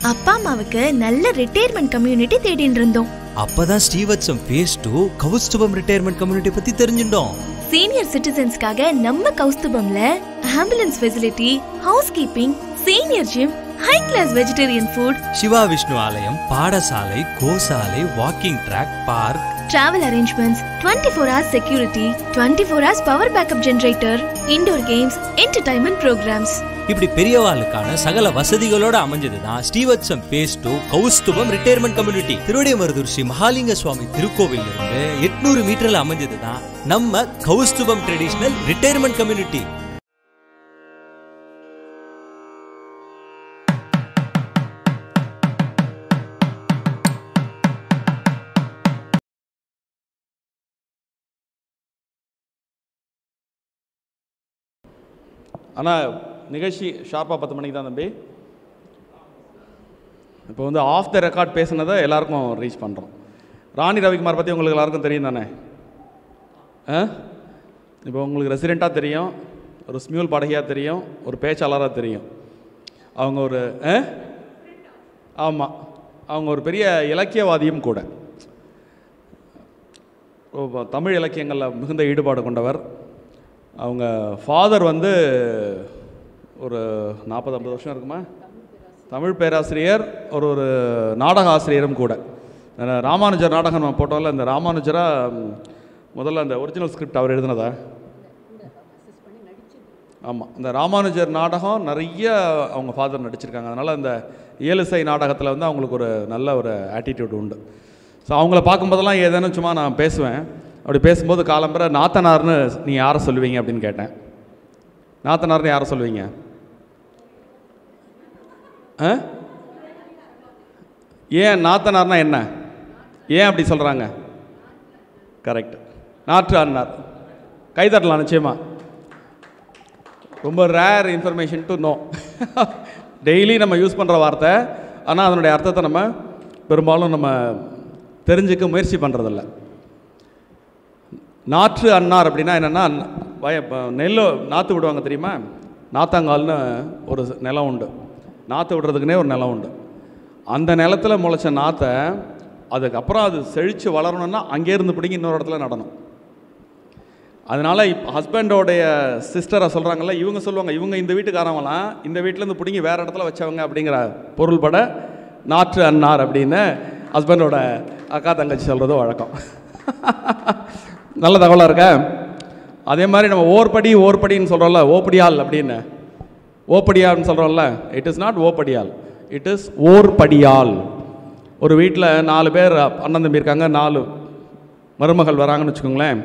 அப்பா அம்மாவுக்கு நல்ல ரிட்டையர்மெண்ட் கம்யூனிட்டி தேடிட்டு இருந்தோம். அப்பதான் Srivatsam phase 2 Kaustubham retirement community பத்தி தெரிஞ்சிட்டோம். சீனியர் சிட்டிசன்ஸ்க்காக நம்ம கௌஸ்துபம்ல ambulance facility, house keeping, senior gym, high class vegetarian food, Shiva Vishnu ஆலயம், பாடசாலை, கோசாலை, walking track, park, travel arrangements, 24 hours security, 24 hours power backup generator, indoor games, entertainment programs. இப்படி பெரியவாளுக்கான சகல வசதிகளோட அமைஞ்சதுதான் Srivatsam phase 2 Kaustubham retirement community. Thiruvidaimarudur Shri Mahalinga Swami திருக்கோவில் இருந்து 800 மீட்டர்ல அமைஞ்சதுதான் நம்ம கௌஸ்துபம் ட்ரெடிஷனல் ரிட்டையர்மெண்ட் கம்யூனிட்டி. ஆனால் நிகழ்ச்சி ஷார்ப்பாக 10 மணிக்கு தான் தம்பி. இப்போ வந்து ஆஃப் த ரெக்கார்ட் பேசுனதை எல்லாருக்கும் ரீச் பண்ணுறோம். ராணி ரவிக்குமார் பற்றி உங்களுக்கு எல்லாருக்கும் தெரியும் தானே? இப்போ உங்களுக்கு ரெசிடெண்ட்டாக தெரியும், ஒரு ஸ்மியூல் பாடகியாக தெரியும், ஒரு பேச்சாளராக தெரியும். அவங்க ஒரு ஆமாம், அவங்க ஒரு பெரிய இலக்கியவாதியும் கூட. தமிழ் இலக்கியங்களில் மிகுந்த ஈடுபாடு கொண்டவர். அவங்க ஃபாதர் வந்து ஒரு 40-50 வருஷம் இருக்குமா தமிழ் பேராசிரியர், ஒரு நாடக ஆசிரியரும் கூட. ராமானுஜர் நாடகம் நம்ம போட்டோம்ல, இந்த ராமானுஜராக முதல்ல அந்த ஒரிஜினல் ஸ்கிரிப்ட் அவர் எழுதினதா? ஆமாம், இந்த ராமானுஜர் நாடகம் நிறைய அவங்க ஃபாதர் நடிச்சிருக்காங்க. அதனால் அந்த இயலிசை நாடகத்தில் வந்து அவங்களுக்கு ஒரு நல்ல ஒரு ஆட்டிடியூட் உண்டு. ஸோ அவங்கள பார்க்கும்போதெல்லாம் ஏதேனும் சும்மா நான் பேசுவேன். அப்படி பேசும்போது காலம்பரை நாத்தனார்னு நீ யாரை சொல்லுவீங்க அப்படின்னு கேட்டேன். நாத்தனார்னு யாரை சொல்லுவீங்க? ஏன் நாத்தனார்னா என்ன, ஏன் அப்படி சொல்கிறாங்க? கரெக்ட், நாற்று அண்ணார். கைதட்டலாம் நிச்சயமா. ரொம்ப rare information to know. Daily நம்ம யூஸ் பண்ணுற வார்த்தை, ஆனால் அதனுடைய அர்த்தத்தை நம்ம பெரும்பாலும் நம்ம தெரிஞ்சுக்க முயற்சி பண்ணுறதில்ல. நாற்று அன்னார் அப்படின்னா என்னென்னா, நெல் நாற்று விடுவாங்க தெரியுமா? நாத்தாங்கால்னு ஒரு நிலம் உண்டு, நாற்று விடுறதுக்குனே ஒரு நிலம் உண்டு. அந்த நிலத்தில் முளைச்ச நாற்றை அதுக்கப்புறம் அது செழித்து வளரணுன்னா அங்கேருந்து பிடிங்கி இன்னொரு இடத்துல நடணும். அதனால் ஹஸ்பண்டோடைய சிஸ்டரை சொல்கிறாங்கல்ல, இவங்க சொல்லுவாங்க, இவங்க இந்த வீட்டுக்காரவங்களாம் இந்த வீட்டிலேருந்து பிடிங்கி வேறு இடத்துல வச்சவங்க அப்படிங்கிற பொருள்பட நாற்று அன்னார் அப்படின்னு ஹஸ்பண்டோட அக்கா தங்கச்சி சொல்கிறது வழக்கம். நல்ல தகவலாக இருக்க. அதே மாதிரி நம்ம ஓர்படின்னு சொல்கிறோம்ல, ஓப்படியால் அப்படின்னு, ஓப்படியால்னு சொல்கிறோம்ல, இட் இஸ் நாட் ஓப்படியால், இட் இஸ் ஓர்படியால். ஒரு வீட்டில் 4 பேர் அண்ணன் தம்பி இருக்காங்க, 4 மருமகள் வராங்கன்னு வச்சுக்கோங்களேன்.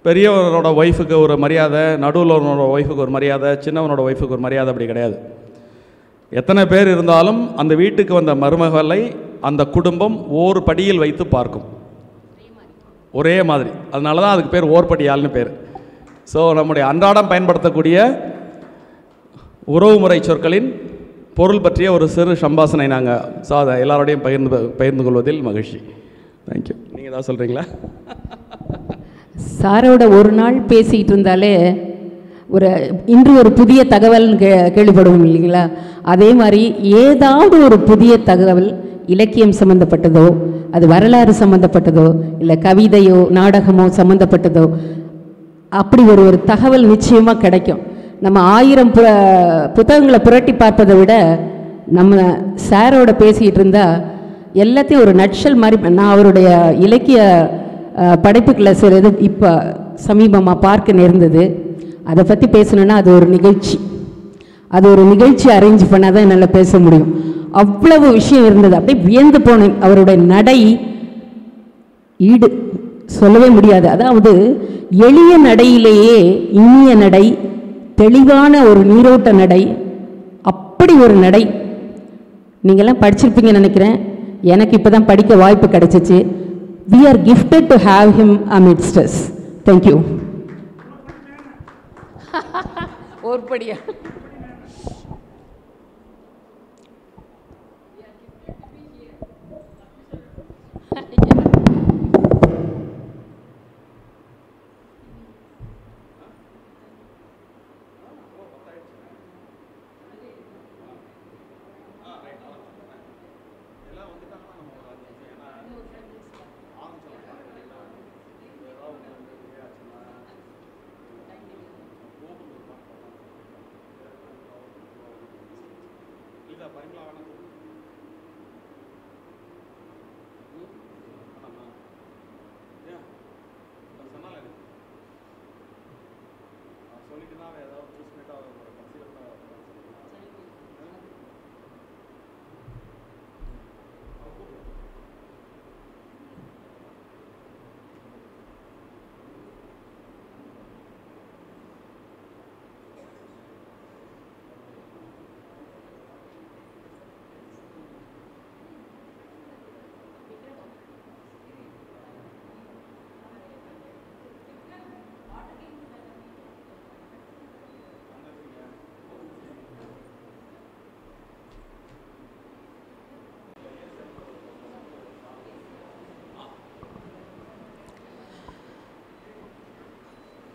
பெரியவனோட ஒய்ஃபுக்கு ஒரு மரியாதை, நடுவுலவனோட ஒய்ஃபுக்கு ஒரு மரியாதை, சின்னவனோட ஒய்ஃபுக்கு ஒரு மரியாதை, அப்படி கிடையாது. எத்தனை பேர் இருந்தாலும் அந்த வீட்டுக்கு வந்த மருமகளை அந்த குடும்பம் ஓர் படியில் வைத்து பார்க்கும், ஒரே மாதிரி. அதனால தான் அதுக்கு பேர் ஓர்படியால்னு பேர். ஸோ நம்முடைய அன்றாடம் பயன்படுத்தக்கூடிய உறவுமுறை சொற்களின் பொருள் பற்றிய ஒரு சிறு சம்பாசனை நாங்கள் அதை எல்லாரோடையும் பகிர்ந்து கொள்வதில் மகிழ்ச்சி. தேங்க்யூ. நீங்கள் தான் சொல்கிறீங்களா? சாரோட ஒரு நாள் பேசிகிட்டு இருந்தாலே இன்று ஒரு புதிய தகவல் கேள்விப்படுவோம் இல்லைங்களா? அதே மாதிரி ஏதாவது ஒரு புதிய தகவல், இலக்கியம் சம்மந்தப்பட்டதோ, அது வரலாறு சம்மந்தப்பட்டதோ, இல்லை கவிதையோ நாடகமோ சம்மந்தப்பட்டதோ, அப்படி ஒரு தகவல் நிச்சயமாக கிடைக்கும். நம்ம 1000 புத்தகங்களை புரட்டி பார்ப்பதை விட நம்ம சாரோட பேசிகிட்டு இருந்தால் எல்லாத்தையும் ஒரு நட்ஷல் மாதிரி. நான் அவருடைய இலக்கிய படைப்புகளை சிலது இப்போ சமீபமாக பார்க்க நேர்ந்தது. அதை பற்றி பேசணுன்னா அது ஒரு நிகழ்ச்சி அரேஞ்ச் பண்ணால் தான் என்னால் பேச முடியும். அவ்வளவு விஷயம் இருந்தது. அப்படியே வியந்து போனேன். அவருடைய நடை ஈடு சொல்லவே முடியாது. அதாவது எளிய நடையிலேயே இனிய நடை, தெளிவான ஒரு நீரோட்ட நடை, அப்படி ஒரு நடை. நீங்கள்லாம் படிச்சிருப்பீங்கன்னு நினைக்கிறேன். எனக்கு இப்போ தான் படிக்க வாய்ப்பு கிடைச்சிச்சு. We are gifted to have him amidst us. Thank you. ஓர்படியா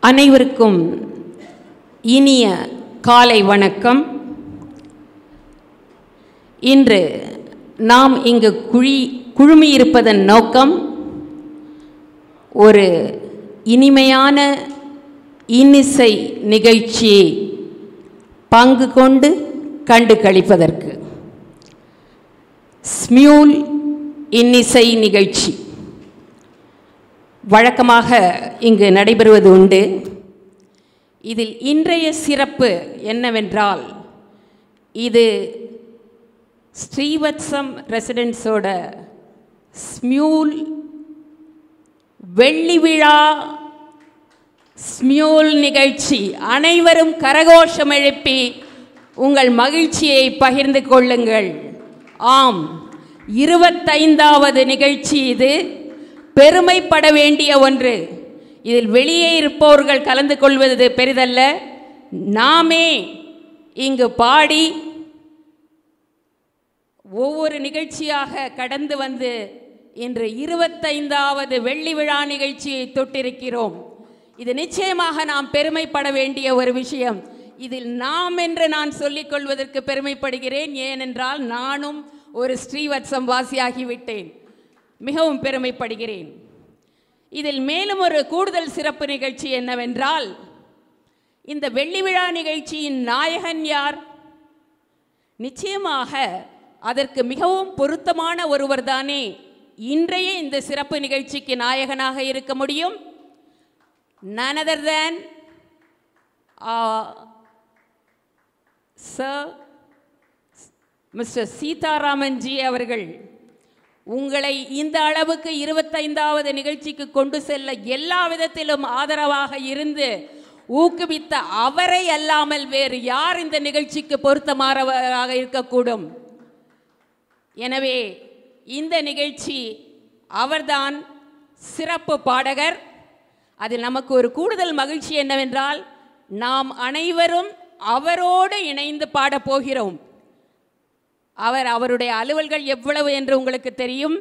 அனைவருக்கும் இனிய காலை வணக்கம். இன்று நாம் இங்கு குழுமியிருப்பதன் நோக்கம் ஒரு இனிமையான இன்னிசை நிகழ்ச்சியை பங்கு கொண்டு கண்டு களிப்பதற்கு. ஸ்மியூல் இன்னிசை நிகழ்ச்சி வழக்கமாக இங்கு நடைபெறுவது உண்டு. இதில் இன்றைய சிறப்பு என்னவென்றால், இது ஸ்ரீவத்சம் ரெசிடென்ஸோட ஸ்மியூல் வெள்ளி விழா ஸ்மியூல் நிகழ்ச்சி. அனைவரும் கரகோஷம் எழுப்பி உங்கள் மகிழ்ச்சியை பகிர்ந்து கொள்ளுங்கள். ஆம், 25வது நிகழ்ச்சி இது. பெருமைப்பட வேண்டிய ஒன்று. இதில் வெளியே இருப்பவர்கள் கலந்து கொள்வது பெரிதல்ல, நாமே இங்கு பாடி ஒவ்வொரு நிகழ்ச்சியாக கடந்து வந்து இன்று 25வது வெள்ளி விழா நிகழ்ச்சியை தொட்டிருக்கிறோம். இது நிச்சயமாக நாம் பெருமைப்பட வேண்டிய ஒரு விஷயம். இதில் நாம் என்று நான் சொல்லிக் கொள்வதற்கு பெருமைப்படுகிறேன். ஏனென்றால் நானும் ஒரு ஸ்ரீவத்சம் வாசியாகிவிட்டேன். மிகவும் பெருமைப்படுகிறேன். இதில் மேலும் ஒரு கூடுதல் சிறப்பு நிகழ்ச்சி என்னவென்றால், இந்த வெள்ளி விழா நிகழ்ச்சியின் நாயகன் யார்? நிச்சயமாக அதற்கு மிகவும் பொருத்தமான ஒருவர் தானே இன்றைய இந்த சிறப்பு நிகழ்ச்சிக்கு நாயகனாக இருக்க முடியும். none other than Sir Mr. சீதாராமன்ஜி அவர்கள். உங்களை இந்த அளவுக்கு 25வது நிகழ்ச்சிக்கு கொண்டு செல்ல எல்லா விதத்திலும் ஆதரவாக இருந்து ஊக்குவித்த அவரை அல்லாமல் வேறு யார் இந்த நிகழ்ச்சிக்கு பொருத்தமானவராக இருக்கக்கூடும்? எனவே இந்த நிகழ்ச்சி அவர்தான் சிறப்பு பாடகர். அதில் நமக்கு ஒரு கூடுதல் மகிழ்ச்சி என்னவென்றால், நாம் அனைவரும் அவரோடு இணைந்து பாடப்போகிறோம். அவருடைய அலுவல்கள் எவ்வளவு என்று உங்களுக்கு தெரியும்.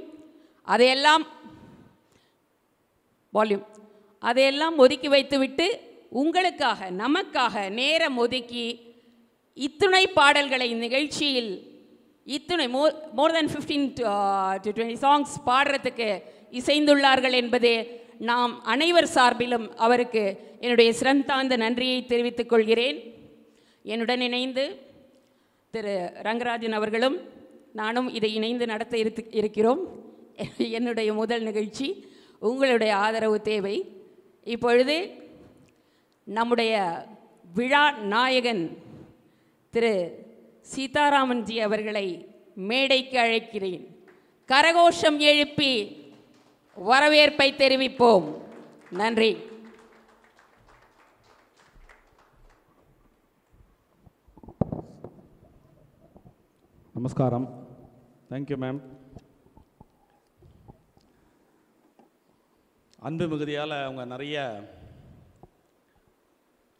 அதையெல்லாம் ஒதுக்கி வைத்துவிட்டு உங்களுக்காக நமக்காக நேரம் ஒதுக்கி இத்துணை பாடல்களை நிகழ்ச்சியில் மோர் தென் 15 to 20 சாங்ஸ் பாடுறதுக்கு இசைந்துள்ளார்கள் என்பது நாம் அனைவர் சார்பிலும் அவருக்கு என்னுடைய சிறந்தாழ்ந்த நன்றியை தெரிவித்துக் கொள்கிறேன். என்னுடன் இணைந்து திரு ரங்கராஜன் அவர்களும் நானும் இதை இணைந்து நடத்த இருக்கிறோம். என்னுடைய முதல் நிகழ்ச்சி. உங்களுடைய ஆதரவு தேவை. இப்பொழுது நம்முடைய விழா நாயகன் திரு சீதாராமன்ஜி அவர்களை மேடைக்கு அழைக்கிறேன். கரகோஷம் எழுப்பி வரவேற்பை தெரிவிப்போம். நன்றி. நமஸ்காரம். Thank you ma'am. அன்பு மிகுதியால் அவங்க நிறைய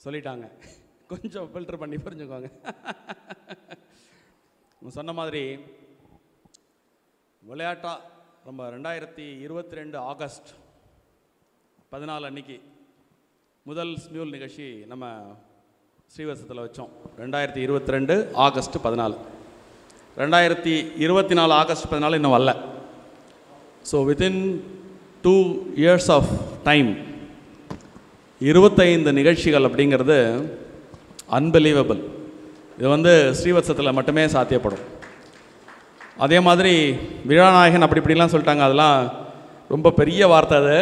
சொல்லிட்டாங்க. கொஞ்சம் ஃபில்டர் பண்ணி புரிஞ்சுக்கோங்க. சொன்ன மாதிரி விளையாட்டா நம்ம 2022 ஆகஸ்ட் 14 அன்னைக்கு முதல் ஸ்மியூல் நிகழ்ச்சி நம்ம ஸ்ரீவத்சத்தில் வச்சோம். 2022 ஆகஸ்ட் 14. 2024 ஆகஸ்ட் 14 இன்னும் வரல. So within 2 years of time 25 நிகழ்ச்சிகள் அப்படிங்கிறது அன்பிலீவபிள். இது ஸ்ரீவத்சத்தில் மட்டுமே சாத்தியப்படும். அதே மாதிரி விழாநாயகன் அப்படி இப்படிலாம் சொல்லிட்டாங்க. அதெல்லாம் ரொம்ப பெரிய வார்த்தை அது.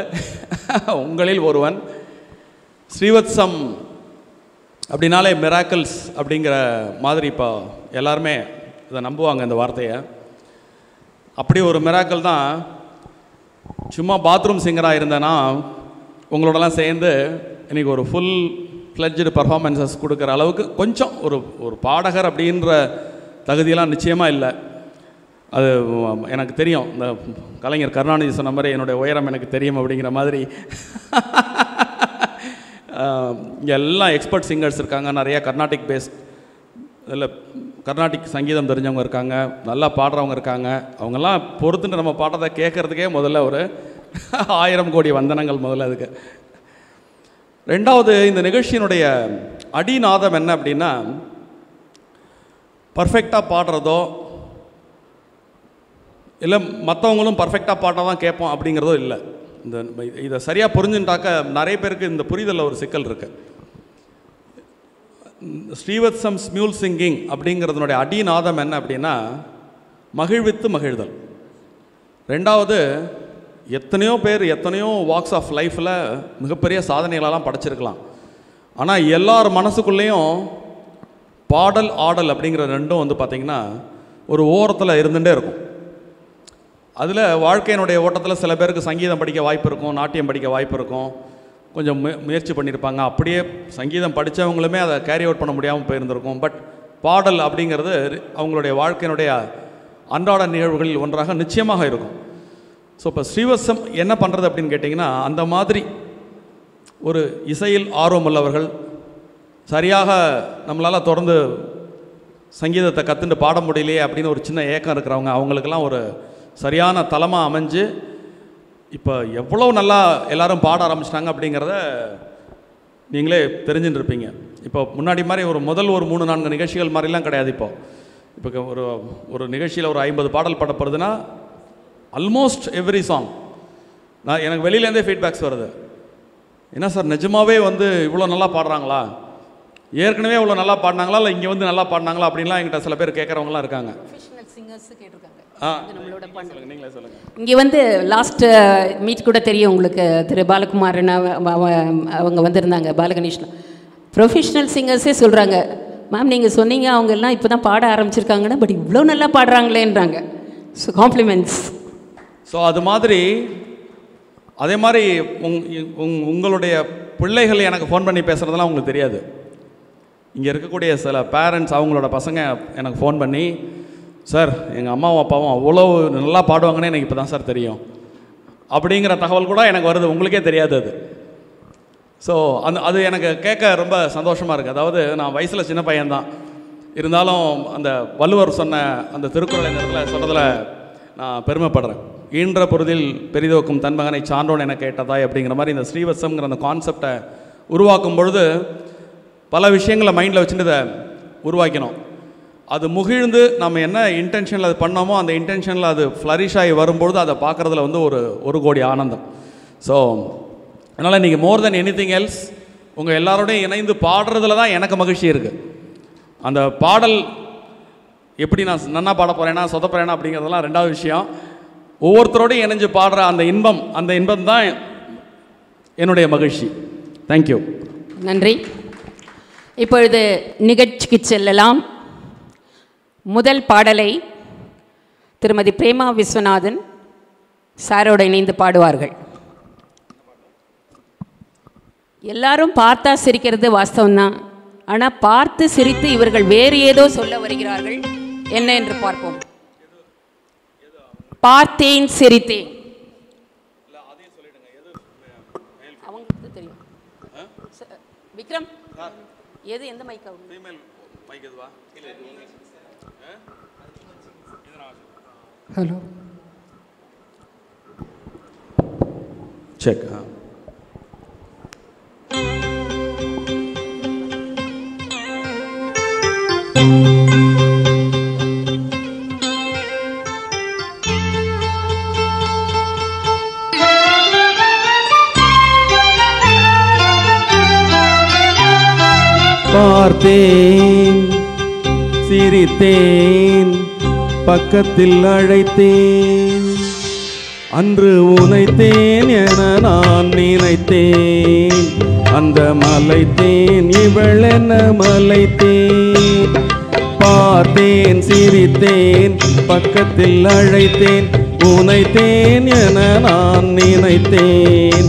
உங்களில் ஒருவன். ஸ்ரீவத்சம் அப்படின்னாலே மிராக்கிள்ஸ் அப்படிங்கிற மாதிரி இப்போ எல்லாருமே இதை நம்புவாங்க இந்த வார்த்தையை. அப்படி ஒரு மிராக்கிள் தான். சும்மா பாத்ரூம் சிங்கராக இருந்தேன்னா உங்களோடலாம் சேர்ந்து இன்றைக்கி ஒரு ஃபுல் ஃப்ளெட்ஜ்டு பர்ஃபார்மன்ஸஸ் கொடுக்குற அளவுக்கு கொஞ்சம் ஒரு பாடகர் அப்படின்ற தகுதியெல்லாம் நிச்சயமாக இல்லை. அது எனக்கு தெரியும். இந்த கலைஞர் கருணாநிதி சொன்ன மாதிரி என்னுடைய உயரம் எனக்கு தெரியும் அப்படிங்கிற மாதிரி இங்கே எல்லாம் எக்ஸ்பர்ட் சிங்கர்ஸ் இருக்காங்க. நிறைய கர்நாடிக் பேஸ்ட் இதில் கர்நாடிக் சங்கீதம் தெரிஞ்சவங்க இருக்காங்க, நல்லா பாடுறவங்க இருக்காங்க. அவங்கெல்லாம் பொறுத்துட்டு நம்ம பாடுறதை கேட்குறதுக்கே முதல்ல ஒரு 1000 கோடி வந்தனங்கள் முதல்ல அதுக்கு. ரெண்டாவது, இந்த நிகழ்ச்சியினுடைய அடிநாதம் என்ன அப்படின்னா, பர்ஃபெக்டாக பாடுறதோ இல்லை மற்றவங்களும் பர்ஃபெக்டாக பாட்டால் தான் கேட்போம் அப்படிங்கிறதோ இல்லை. இதை சரியாக புரிஞ்சுட்டாக்க நிறைய பேருக்கு இந்த புரிதலில் ஒரு சிக்கல் இருக்குது. ஸ்ரீவத்சம் ஸ்மியூல் சிங்கிங் அப்படிங்கிறதுனுடைய அடிநாதம் என்ன அப்படின்னா, மகிழ்வித்து மகிழ்தல். ரெண்டாவது, எத்தனையோ பேர் எத்தனையோ வாக்ஸ் ஆஃப் லைஃப்பில் மிகப்பெரிய சாதனைகளெல்லாம் படைச்சிருக்கலாம். ஆனால் எல்லார் மனசுக்குள்ளேயும் பாடல் ஆடல் அப்படிங்கிற ரெண்டும் வந்து பார்த்திங்கன்னா ஒரு ஓரத்தில் இருந்துகிட்டே இருக்கும். அதில் வாழ்க்கையினுடைய ஓட்டத்தில் சில பேருக்கு சங்கீதம் படிக்க வாய்ப்பு இருக்கும், நாட்டியம் படிக்க வாய்ப்பு இருக்கும், கொஞ்சம் முயற்சி பண்ணியிருப்பாங்க. அப்படியே சங்கீதம் படித்தவங்களுமே அதை கேரி அவுட் பண்ண முடியாமல் போயிருந்திருக்கும். பட் பாடல் அப்படிங்கிறது அவங்களுடைய வாழ்க்கையினுடைய அன்றாட நிகழ்வுகளில் ஒன்றாக நிச்சயமாக இருக்கும். ஸோ இப்போ ஸ்ரீவத்சம் என்ன பண்ணுறது அப்படின்னு கேட்டிங்கன்னா, அந்த மாதிரி ஒரு இசையில் ஆர்வமுள்ளவர்கள், சரியாக நம்மளால் தொடர்ந்து சங்கீதத்தை கற்றுட்டு பாட முடியலையே அப்படின்னு ஒரு சின்ன ஏக்கம் இருக்கிறவங்க, அவங்களுக்கெல்லாம் ஒரு சரியான தளமாக அமைஞ்சு இப்போ எவ்வளோ நல்லா எல்லோரும் பாட ஆரம்பிச்சிட்டாங்க அப்படிங்கிறத நீங்களே தெரிஞ்சுட்டு இருப்பீங்க. இப்போ முன்னாடி மாதிரி ஒரு முதல் 3-4 நிகழ்ச்சிகள் மாதிரிலாம் கிடையாது. இப்போ ஒரு நிகழ்ச்சியில் ஒரு 50 பாடல் பாடப்படுதுன்னா ஆல்மோஸ்ட் எவ்ரி சாங் எனக்கு வெளியிலேருந்தே ஃபீட்பேக்ஸ் வருது. என்ன சார் நிஜமாகவே வந்து இவ்வளோ நல்லா பாடுறாங்களா, ஏற்கனவே இவ்வளோ நல்லா பாடினாங்களா, இல்லை இங்கே வந்து நல்லா பாடினாங்களா அப்படின்லாம் என்கிட்ட சில பேர் கேட்குறவங்களாம் இருக்காங்க. நீங்களே சொல்லுங்கள். இங்கே வந்து லாஸ்ட் மீட் கூட தெரியும் உங்களுக்கு, திரு பாலகுமாரன் அவங்க வந்திருந்தாங்க, பாலகணேஷ்லாம். ப்ரொஃபஷ்னல் சிங்கர்ஸே சொல்கிறாங்க, மேம் நீங்கள் சொன்னீங்க அவங்க எல்லாம் இப்போ தான் பாட ஆரம்பிச்சிருக்காங்கன்னா, பட் இவ்வளோ நல்லா பாடுறாங்களேன்றாங்க. So compliments. ஸோ அது மாதிரி அதே மாதிரி உங்களுடைய பிள்ளைகள் எனக்கு ஃபோன் பண்ணி பேசுகிறதெல்லாம் உங்களுக்கு தெரியாது. இங்கே இருக்கக்கூடிய சில பேரண்ட்ஸ் அவங்களோட பசங்க எனக்கு ஃபோன் பண்ணி, சார் எங்கள் அம்மாவும் அப்பாவும் அவ்வளோ நல்லா பாடுவாங்கன்னு எனக்கு இப்போ தான் சார் தெரியும் அப்படிங்கிற தகவல் கூட எனக்கு வருது, உங்களுக்கே தெரியாது அது. ஸோ அது எனக்கு கேட்க ரொம்ப சந்தோஷமாக இருக்குது. அதாவது நான் வயசில் சின்ன பையன்தான் இருந்தாலும் அந்த வள்ளுவர் சொன்ன அந்த திருக்குறள் நேரத்தில் சொன்னதில் நான் பெருமைப்படுறேன். ஈன்ற பொருளில் பெரிதோக்கும் தன் மகனை சான்றோன் என கேட்டதாய் அப்படிங்கிற மாதிரி இந்த ஸ்ரீவத்சம்ங்கிற அந்த கான்செப்டை உருவாக்கும் பொழுது பல விஷயங்களை மைண்டில் வச்சுட்டு இதை உருவாக்கணும். அது முகிழ்ந்து நம்ம என்ன இன்டென்ஷனில் அது பண்ணோமோ அந்த இன்டென்ஷனில் அது ஃப்ளரிஷ் ஆகி வரும்பொழுது அதை பார்க்குறதுல வந்து ஒரு கோடி ஆனந்தம். ஸோ அதனால் நீங்கள் மோர் தென் எனிதிங் எல்ஸ் உங்கள் எல்லாரோடையும் இணைந்து பாடுறதுல தான் எனக்கு மகிழ்ச்சி இருக்குது. அந்த பாடல் எப்படி நான் நன்னா பாட போகிறேன்னா சொதப்புறேன்னா அப்படிங்கிறதெல்லாம் ரெண்டாவது விஷயம். ஒவ்வொருத்தரோடையும் இணைஞ்சு பாடுற அந்த இன்பம் தான் என்னுடைய மகிழ்ச்சி. தேங்க்யூ. நன்றி. இப்பொழுது நிகழ்ச்சிக்கு செல்லலாம். முதல் பாடலை திருமதி பிரேமா விஸ்வநாதன் சாரோடு இணைந்து பாடுவார்கள். எல்லாரும் பார்த்தா சிரிக்கிறது வாஸ்தவம்தான், ஆனால் பார்த்து சிரித்து இவர்கள் வேறு ஏதோ சொல்ல வருகிறார்கள். என்ன என்று பார்ப்போம். பார்த்தேன் சிரித்தேன். அவங்களுக்கு தெரியும். விக்ரம் எது எந்த மைக் ஹலோ செக். பார்த்தேன் சிரித்தேன் பக்கத்தில் அழைத்தேன். அன்று உனைத்தேன் என நான் நினைத்தேன். அந்த மலைத்தேன் இவளென மலைத்தேன். பார்த்தேன் சிரித்தேன் பக்கத்தில் அழைத்தேன். உனைத்தேன் என நான் நினைத்தேன்.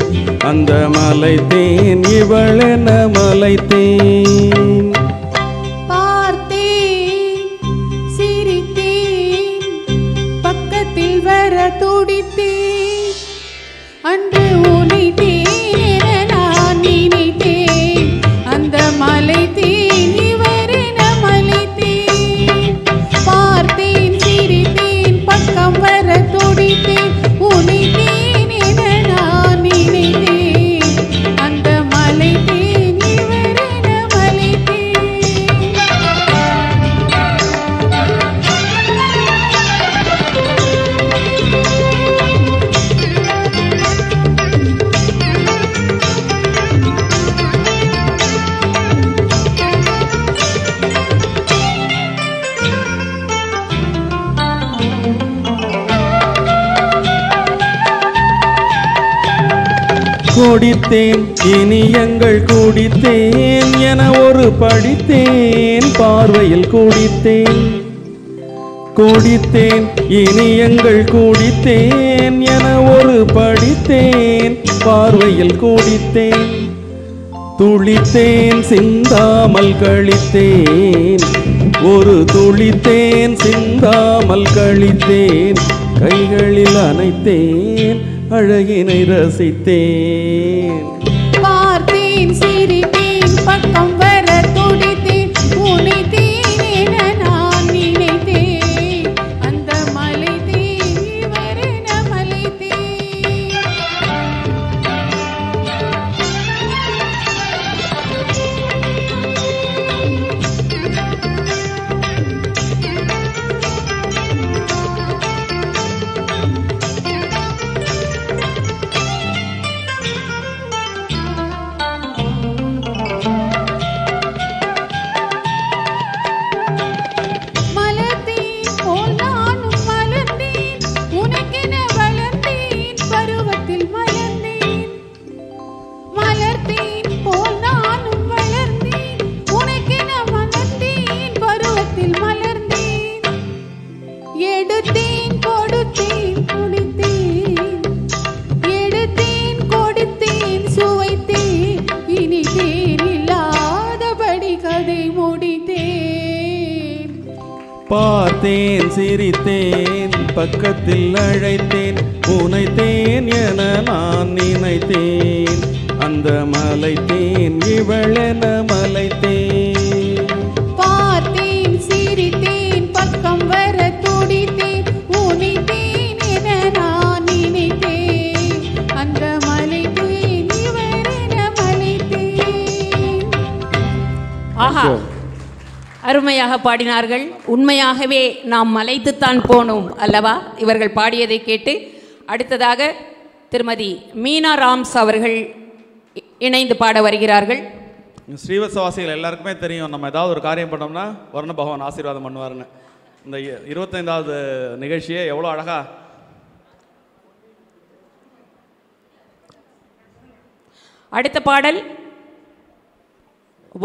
அந்த மலைத்தேன் இவளென மலைத்தேன். பார்த்தேன் சிரித்தேன் பக்கத்தில் வர துடித்தேன். அன்று உனைத்தேன் என நான் நினைத்தேன். அந்த மலைத்தேன் இவரென மலைத்தேன். பார்த்தேன் சிரித்தேன் பக்கம் வர துடித்தேன். உனைத்தேன் என நான் நினைத்தேன். அந்த மலைத்தேன் இவரென மலைத்தேன். குடித்தேன் இனி எங்கள் குடித்தேன் என ஒரு படித்தேன். பார்வையில் குடித்தேன். குடித்தேன் இனி எங்கள் குடித்தேன் என ஒரு படித்தேன். பார்வையில் குடித்தேன். துளித்தேன் சிந்தாமல் கழித்தேன். ஒரு துளித்தேன் சிந்தாமல் கழித்தேன். கைகளில் அணைத்தேன் அழகினை ரசித்தேன். பார்த்தேன் சிரித்தேன் பக்கம் வர துடித்தேன். உனைத்தேன் என நான் நினைத்தேன். அந்த மலைத்தேன் இவரென மலைத்தேன். மலர்ந்தேன் போல் நானும் மலர்ந்தேன். உனக்கென வளர்ந்தேன் பருவத்தில் மலர்ந்தேன். மலர்ந்தேன் போல் நானும் வளர்ந்தேன். உனக்கென வளர்ந்தேன் பருவத்தில் மலர்ந்தேன். எடுத்தேன் கொடுத்தேன் குடித்தேன். எடுத்தேன் கொடுத்தேன் சுவைத்தேன். இனி தேன் இல்லாதபடி கதை முடித்தேன். பார்த்தேன் சிரித்தேன் பக்கத்தில் அழைத்தேன். உனைத்தேன் என நான் நினைத்தேன். அந்த மலைத்தேன் இவளென மலைத்தேன். பார்த்தேன் சிரித்தேன் பக்கம் வர துடித்தேன். உனைத்தேன் என நான் நினைத்தேன். அந்த மலைத்தேன் இவரென மலைத்தேன். ஆஹா, அருமையாக பாடினார்கள். உண்மையாகவே நாம் மலைத்துத்தான் போனோம் அல்லவா இவர்கள் பாடியதை கேட்டு. அடுத்ததாக திருமதி மீனா ராம்ஸ் அவர்கள் இணைந்து பாட வருகிறார்கள். ஸ்ரீவத்சவாசிகள் எல்லாருக்குமே தெரியும், நம்ம ஏதாவது ஒரு காரியம் பண்ணோம்னா வர்ண பகவான் ஆசீர்வாதம் பண்ணுவாருன்னு. இந்த 25வது நிகழ்ச்சியை எவ்வளோ அழகா அடுத்த பாடல்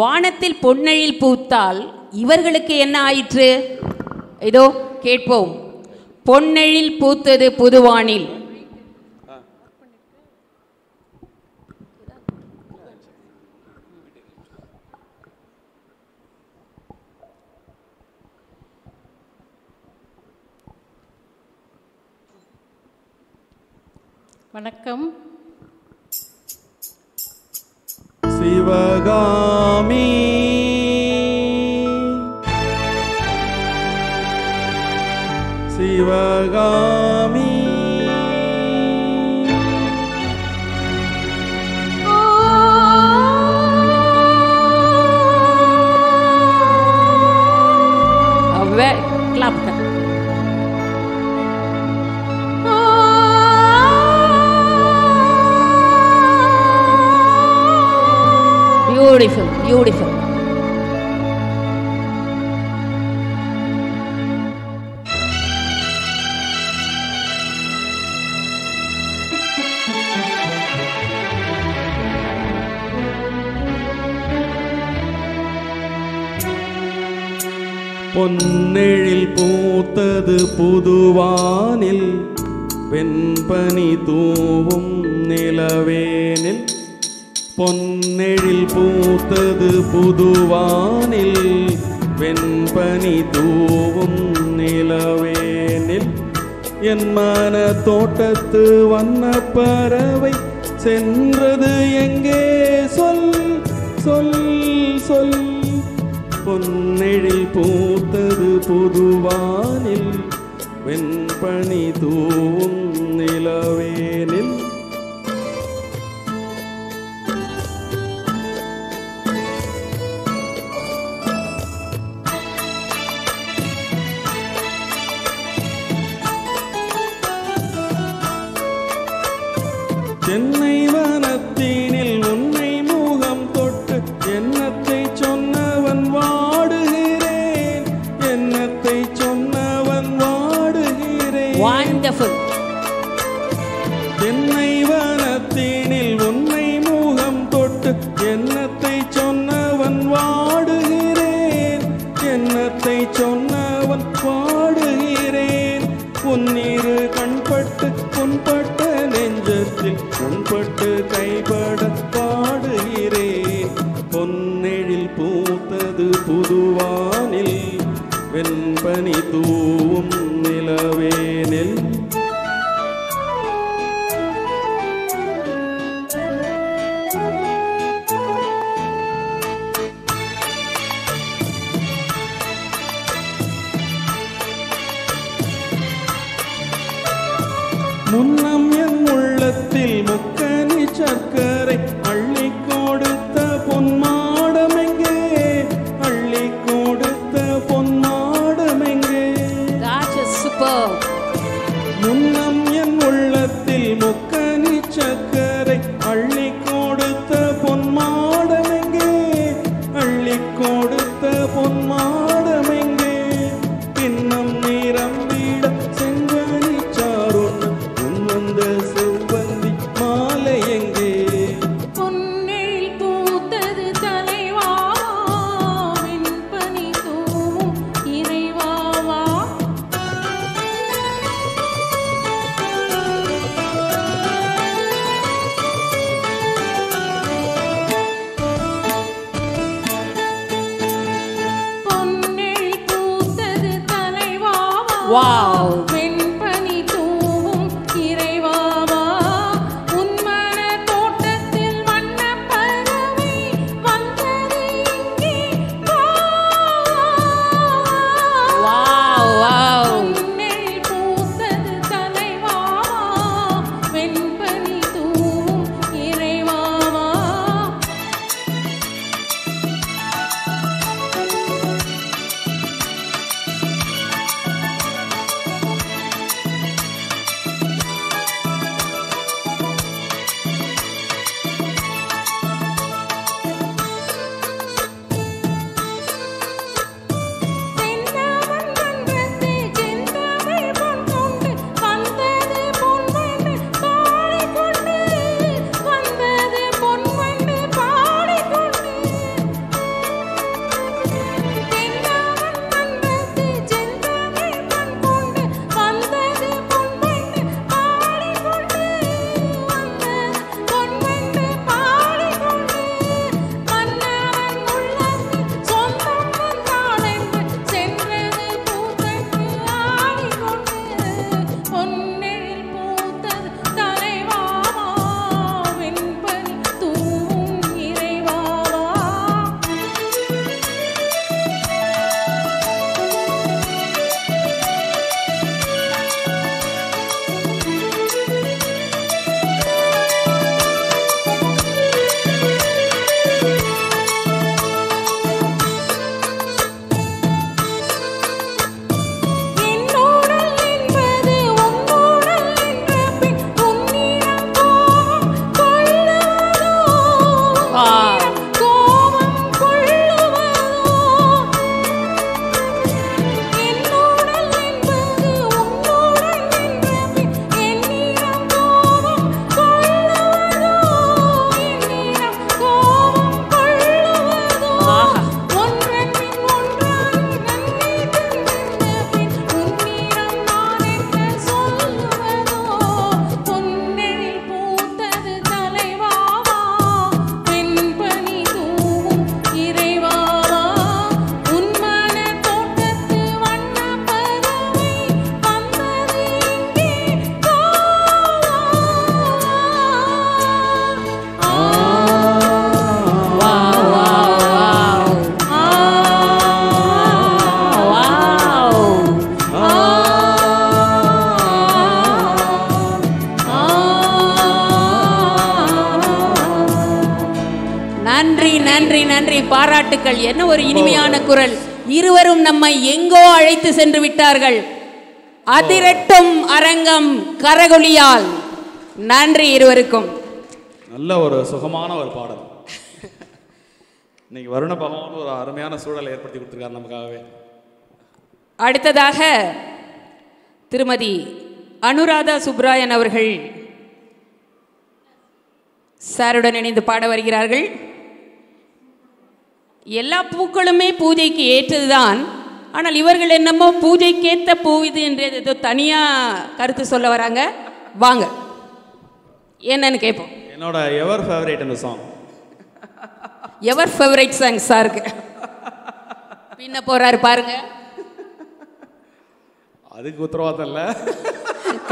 வானத்தில் பொன்னெழில் பூத்தால் இவர்களுக்கு என்ன ஆயிற்று? இதோ கேட்போம். பொன்னெழில் பூத்தது புதுவானில். வணக்கம். சிவகாமி சிவகாமி क्लैप कर। Beautiful, beautiful. பொன்னெழில் பூத்தது புதுவானில் வெண்பனி தூவும் நிலவேனில். பொன்னெழில் பூத்தது புதுவானில் வெண்பனி தூவும் நிலவேனில். என் மன தோட்டத்து வண்ண பறவை சென்றது எங்கே சொல் சொல் சொல். பொன்னெழில் பூத்தது புதுவானில் வெண்பனி தூவும் நிலவேனில். சென்னை வனத்தினில் உன்னை முகம் தொட்டு எண்ணத்தை சொன்னவன் வாடுகிறேன், எண்ணத்தை சொன்னவன் வாடுகிறேன். வண்டர்ஃபுல். சென்னை வனத்தினில் உன்னை முகம் தொட்டு எண்ணத்தை சொன்னவன் வாடுகிறேன், எண்ணத்தை சொன்னவன் வாடுகிறேன். உன்னிரு கண்பட்டு புண்பட்ட நெஞ்சத்தில் புண்பட்டு கைபட பாடுகிறேன். பொன்னெழில் பூத்தது புதுவானில் வெண்பனி தூவும் நிலவேனில். முன்னம் என் உள்ளத்தில் முக்கனி சர்க்கரை அள்ளி கொடுத்த பொன்மாடமெங்கே, அள்ளி கொடுத்த பொன்மாடமெங்கே. முன்னம் என் உள்ளத்தில் முக்கனி சர்க்கரை அள்ளி கொடுத்த பொன்மாடமெங்கே, அள்ளி கொடுத்த பொன்மாடமெங்கே. பின்னம் நிரம்பிட செங்கனி சாருண்ண வந்த செவ்வந்தி மாலை எங்கே. பொன்னெழில் பூத்தது தலைவா வெண்பனி தூவும் இறைவாவா. பொன்னெழில் பூத்தது தலைவாவா வெண்பனி தூவும் இறைவாவா. உன்மன தோட்டத்தில் வண்ண பறவை வந்தது இங்கே வா. பொன்னெழில் பூத்தது தலைவாவா வெண்பனி தூவும் இறைவாவா. நன்றி நன்றி, பாராட்டுக்கள். என்ன ஒரு இனிமையான குரல். இருவரும் நம்மை எங்கோ அழைத்து சென்று விட்டார்கள். அதிரட்டும் அரங்கம் கரகொலியால். நன்றி இருவருக்கும். நல்ல ஒரு சுகமான ஒரு பாடல். இன்னைக்கு வருண பகவான் ஒரு அருமையான சூழலை ஏற்படுத்தி கொடுத்துருக்காரு நமக்காகவே. அடுத்ததாக திருமதி அனுராதா சுப்ராயன் அவர்கள் சாருடன் இணைந்து பாட வருகிறார்கள். எல்லா பூக்களுமே பூஜைக்கு ஏற்றதுதான். ஆனால் இவர்கள் என்னமோ பூஜைக்கேற்ற பூ இது என்று ஏதோ தனியாக கருத்து சொல்ல வராங்க. வாங்க, என்னன்னு கேட்போம். என்னோட எவர் ஃபேவரேட் அந்த சாங். எவர் ஃபேவரேட் சாங் சாருக்கு பின்ன போறாரு பாருங்க. அதுக்கு உத்தரவாதம் இல்லை,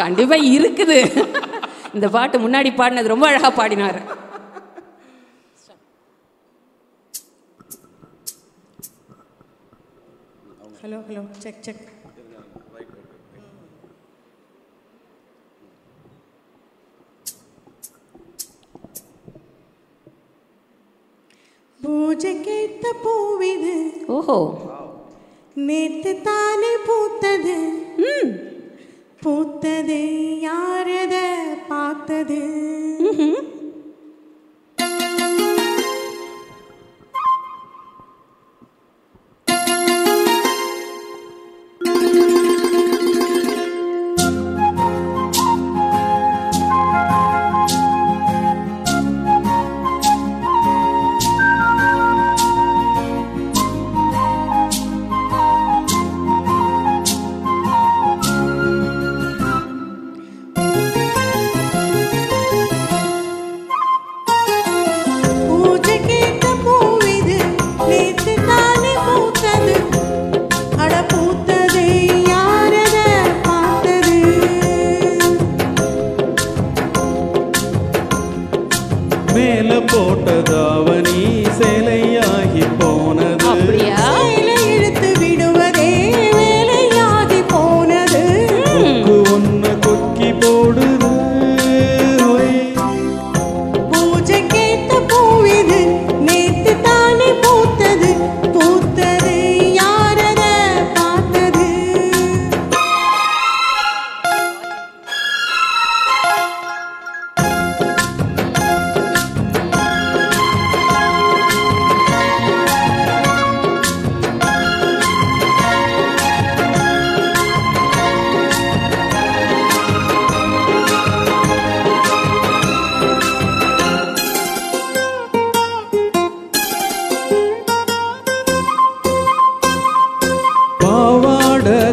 கண்டிப்பா இருக்குது. இந்த பாட்டு முன்னாடி பாடினது ரொம்ப அழகா பாடினார். Hello hello, check check. பூஜைக்கேத்த பூவிது, ஓஹோ, நேத்து தானே பூத்தது. பூத்தது யாரத பார்த்தது.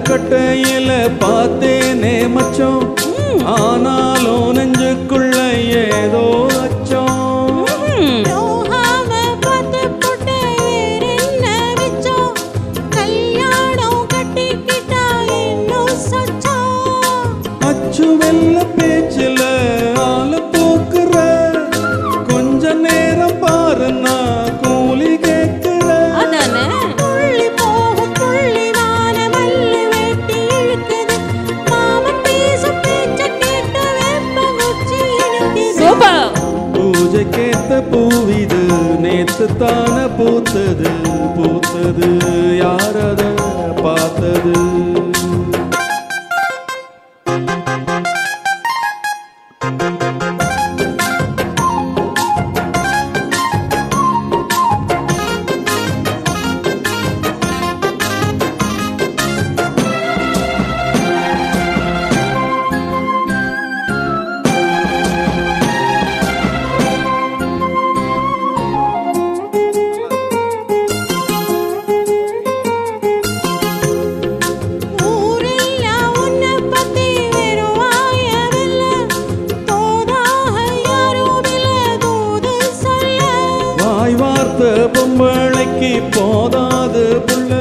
கட்டையில பார்த்தேனே மச்சம், ஆனாலும் நெஞ்சுக்குள்ள ஏதோ அச்சம். அச்சு வெல்ல பேச்சில ஆள தூக்குற, கொஞ்ச நேரம் பாருன்னா கூலி கேட்கிற. பூஜைக்கேத்த பூவிது, நேத்து தான பூத்தது. பூத்தது யாரத பார்த்தது. பொம்பளைக்கு போதாது புள்ள,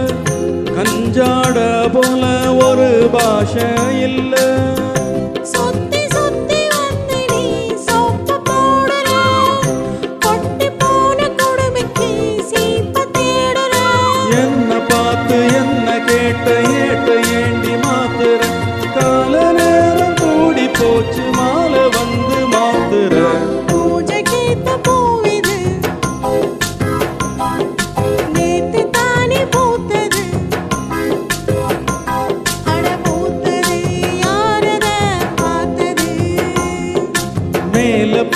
கஞ்சாட போல ஒரு பாஷை இல்ல. சுத்தி சுத்தி வந்து நீ சோப்ப போடுற, கொட்டி போன கொடுமைக்கு சீப்ப தேடுற. என்ன பார்த்து என்ன கேட்ட ஏட்ட ஏண்டி மாத்துற, கால நேரம் கூடி போச்சு மாலை வந்து மாத்துற. பூஜைக்கேத்த பூவிது,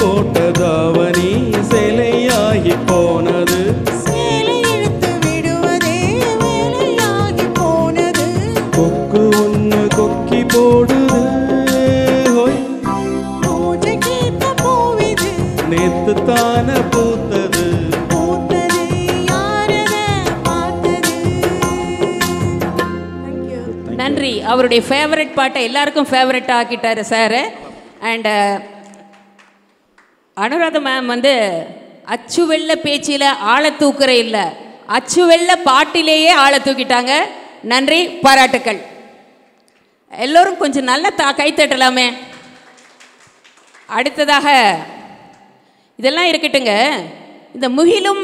போட்டதாவணி சேலையாகி போனது. சேலை இழுத்து விடுவதே வேலையாகி போனது. கொக்கு ஒன்று கொக்கி போடுது. பூஜை கேட்ட பூவிது நேத்து தான பூத்தது. பூத்தது யாரத பார்த்தது. தேங்க்யூ. நன்றி. அவருடைய ஃபேவரட் பாட்டை எல்லாருக்கும் ஃபேவரட் ஆக்கிட்டாரு சார். அண்ட் அனுராதா மேம் வந்து அச்சு வெள்ள பேச்சில் ஆளை தூக்குற இல்லை, அச்சு வெள்ள பாட்டிலேயே ஆளை தூக்கிட்டாங்க. நன்றி, பாராட்டுக்கள். எல்லோரும் கொஞ்சம் நல்லா கைத்தட்டலாமே. அடுத்ததாக இதெல்லாம் இருக்கட்டுங்க, இந்த முகிலும்